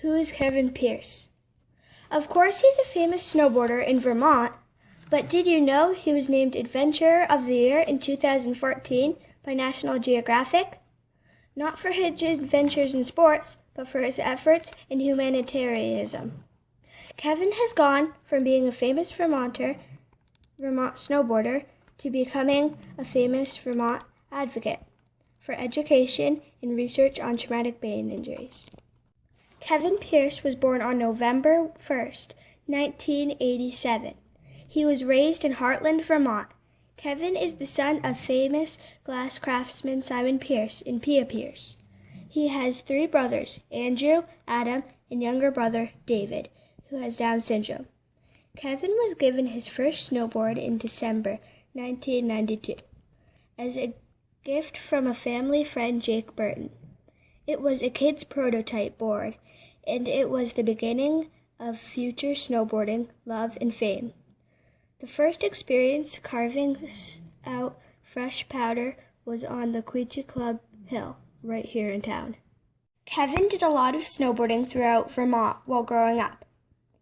Who is Kevin Pierce? Of course, he's a famous snowboarder in Vermont, but did you know he was named Adventurer of the Year in 2014 by National Geographic? Not for his adventures in sports, but for his efforts in humanitarianism. Kevin has gone from being a famous Vermont snowboarder to becoming a famous Vermont advocate for education and research on traumatic brain injuries. Kevin Pierce was born on November 1st, 1987. He was raised in Heartland, Vermont. Kevin is the son of famous glass craftsman Simon Pierce and Pia Pierce. He has 3 brothers, Andrew, Adam, and younger brother, David, who has Down syndrome. Kevin was given his first snowboard in December 1992 as a gift from a family friend, Jake Burton. It was a kid's prototype board, and it was the beginning of future snowboarding, love, and fame. The first experience carving out fresh powder was on the Quechua Club Hill, right here in town. Kevin did a lot of snowboarding throughout Vermont while growing up.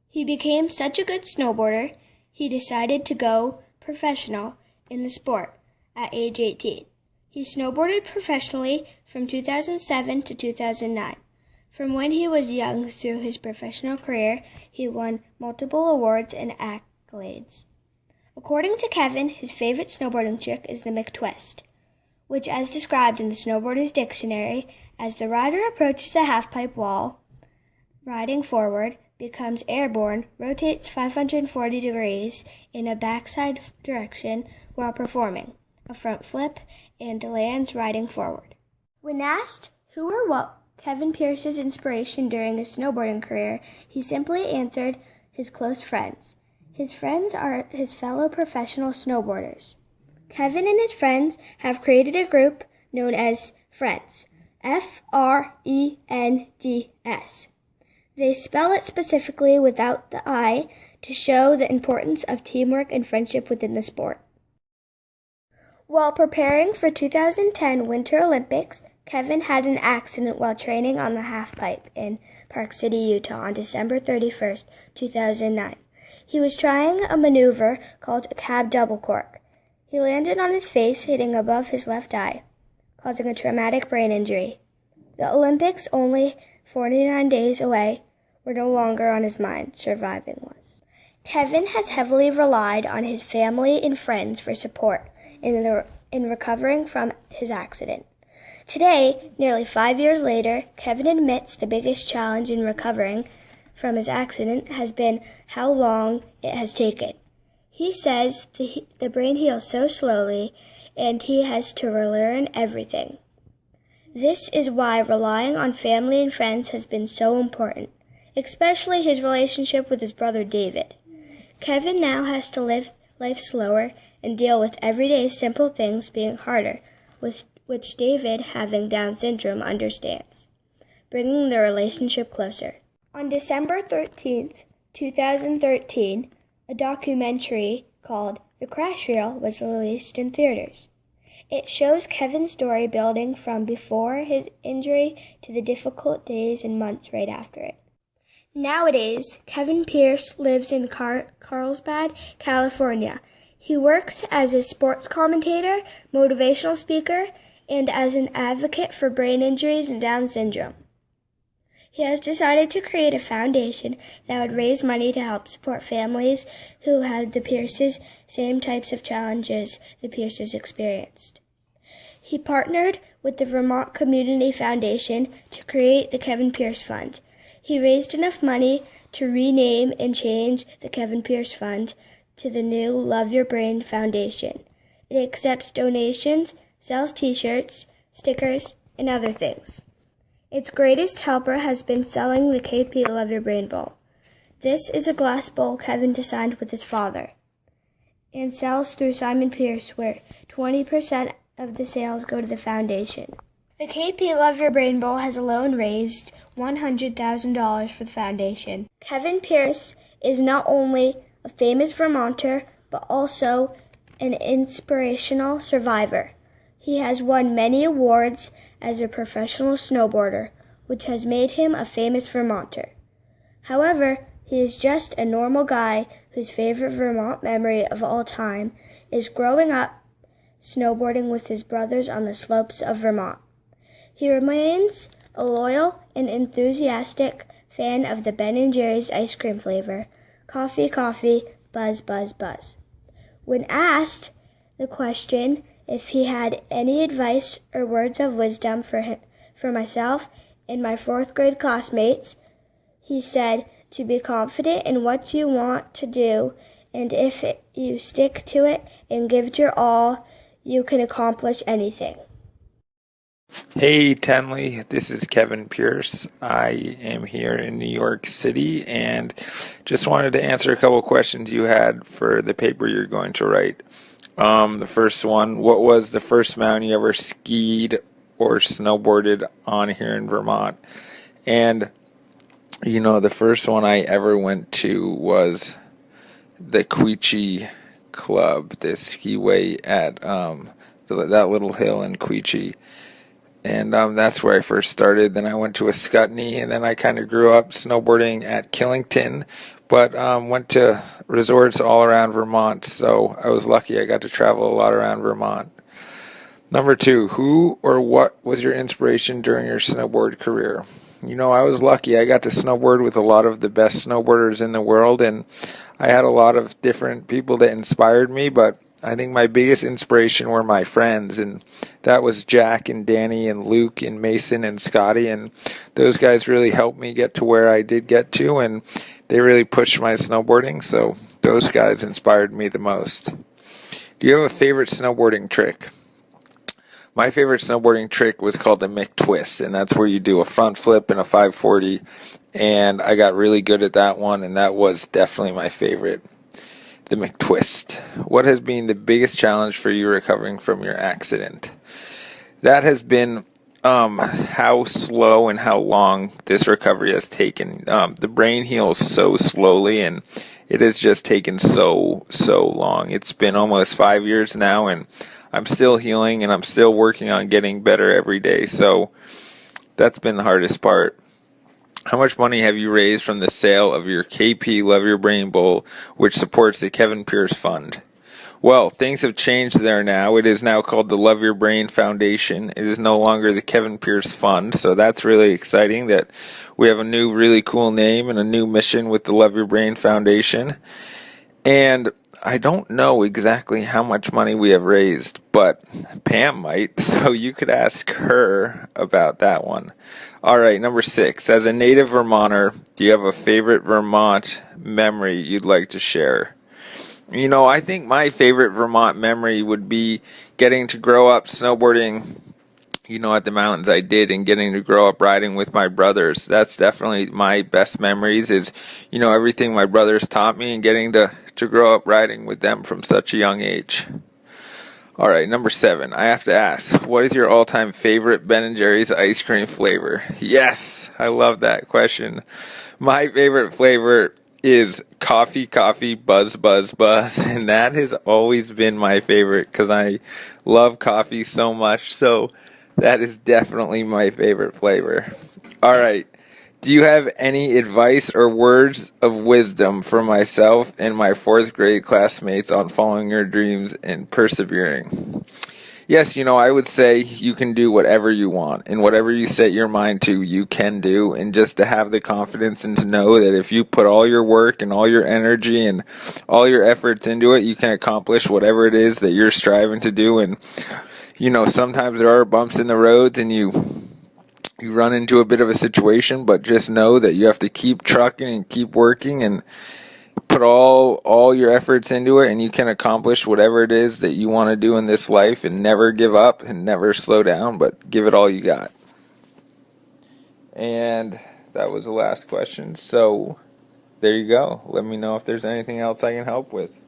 He became such a good snowboarder, he decided to go professional in the sport at age 18. He snowboarded professionally from 2007 to 2009. From when he was young through his professional career, he won multiple awards and accolades. According to Kevin, his favorite snowboarding trick is the McTwist, which, as described in the Snowboarder's Dictionary, as the rider approaches the halfpipe wall, riding forward, becomes airborne, rotates 540 degrees in a backside direction while performing a front flip, and lands riding forward. When asked who or what Kevin Pierce's inspiration during his snowboarding career, he simply answered his close friends. His friends are his fellow professional snowboarders. Kevin and his friends have created a group known as Friends, F-R-E-N-D-S. They spell it specifically without the I to show the importance of teamwork and friendship within the sport. While preparing for 2010 Winter Olympics, Kevin had an accident while training on the halfpipe in Park City, Utah on December 31st, 2009. He was trying a maneuver called a cab double cork. He landed on his face, hitting above his left eye, causing a traumatic brain injury. The Olympics, only 49 days away, were no longer on his mind. Surviving was. Kevin has heavily relied on his family and friends for support in recovering from his accident. Today, nearly 5 years later, Kevin admits the biggest challenge in recovering from his accident has been how long it has taken. He says the brain heals so slowly, and he has to relearn everything. This is why relying on family and friends has been so important, especially his relationship with his brother David. Kevin now has to live life slower and deal with everyday simple things being harder, with which David, having Down syndrome, understands, bringing the relationship closer. On December 13th, 2013, a documentary called The Crash Reel was released in theaters. It shows Kevin's story building from before his injury to the difficult days and months right after it. Nowadays, Kevin Pierce lives in Carlsbad, California. He works as a sports commentator, motivational speaker, and as an advocate for brain injuries and Down syndrome. He has decided to create a foundation that would raise money to help support families who have the Pierces' same types of challenges the Pierces experienced. He partnered with the Vermont Community Foundation to create the Kevin Pierce Fund. He raised enough money to rename and change the Kevin Pierce Fund to the new Love Your Brain Foundation. It accepts donations, sells t-shirts, stickers, and other things. Its greatest helper has been selling the KP Love Your Brain Bowl. This is a glass bowl Kevin designed with his father and sells through Simon Pierce, where 20% of the sales go to the foundation. The KP Love Your Brain Bowl has alone raised $100,000 for the foundation. Kevin Pierce is not only a famous Vermonter, but also an inspirational survivor. He has won many awards as a professional snowboarder, which has made him a famous Vermonter. However, he is just a normal guy whose favorite Vermont memory of all time is growing up snowboarding with his brothers on the slopes of Vermont. He remains a loyal and enthusiastic fan of the Ben & Jerry's ice cream flavor, coffee, coffee, buzz, buzz, buzz. When asked the question if he had any advice or words of wisdom for myself and my fourth grade classmates, he said to be confident in what you want to do, and if you stick to it and give it your all, you can accomplish anything. Hey Tenley, this is Kevin Pierce. I am here in New York City and just wanted to answer a couple questions you had for the paper you're going to write. The first one, what was the first mountain you ever skied or snowboarded on here in Vermont? And the first one I ever went to was the Quechee Club, the skiway at that little hill in Quechee. And that's where I first started. Then I went to Ascutney, and then I kind of grew up snowboarding at Killington, but went to resorts all around Vermont, so I was lucky I got to travel a lot around Vermont. Number 2, who or what was your inspiration during your snowboard career? I was lucky. I got to snowboard with a lot of the best snowboarders in the world, and I had a lot of different people that inspired me, but I think my biggest inspiration were my friends, and that was Jack and Danny and Luke and Mason and Scotty, and those guys really helped me get to where I did get to, and they really pushed my snowboarding, so those guys inspired me the most. Do you have a favorite snowboarding trick? My favorite snowboarding trick was called the McTwist, and that's where you do a front flip and a 540, and I got really good at that one, and that was definitely my favorite. The McTwist. What has been the biggest challenge for you recovering from your accident? That has been how slow and how long this recovery has taken. The brain heals so slowly, and it has just taken so long. It's been almost 5 years now, and I'm still healing, and I'm still working on getting better every day. So that's been the hardest part. How much money have you raised from the sale of your KP Love Your Brain Bowl, which supports the Kevin Pierce Fund? Well, things have changed there now. It is now called the Love Your Brain Foundation. It is no longer the Kevin Pierce Fund, so that's really exciting that we have a new really cool name and a new mission with the Love Your Brain Foundation. And I don't know exactly how much money we have raised, but Pam might, so you could ask her about that one. All right, number 6. As a native Vermonter, do you have a favorite Vermont memory you'd like to share? I think my favorite Vermont memory would be getting to grow up snowboarding, at the mountains I did, and getting to grow up riding with my brothers. That's definitely my best memories is, everything my brothers taught me and getting to grow up riding with them from such a young age. All right, number 7. I have to ask, what is your all-time favorite Ben & Jerry's ice cream flavor? Yes, I love that question. My favorite flavor is coffee, coffee, buzz, buzz, buzz, and that has always been my favorite because I love coffee so much, so that is definitely my favorite flavor. All right. Do you have any advice or words of wisdom for myself and my 4th grade classmates on following your dreams and persevering? Yes, I would say you can do whatever you want, and whatever you set your mind to, you can do, and just to have the confidence and to know that if you put all your work and all your energy and all your efforts into it, you can accomplish whatever it is that you're striving to do. And sometimes there are bumps in the roads and you run into a bit of a situation, but just know that you have to keep trucking and keep working and put all your efforts into it, and you can accomplish whatever it is that you want to do in this life, and never give up and never slow down, but give it all you got. And that was the last question. So there you go. Let me know if there's anything else I can help with.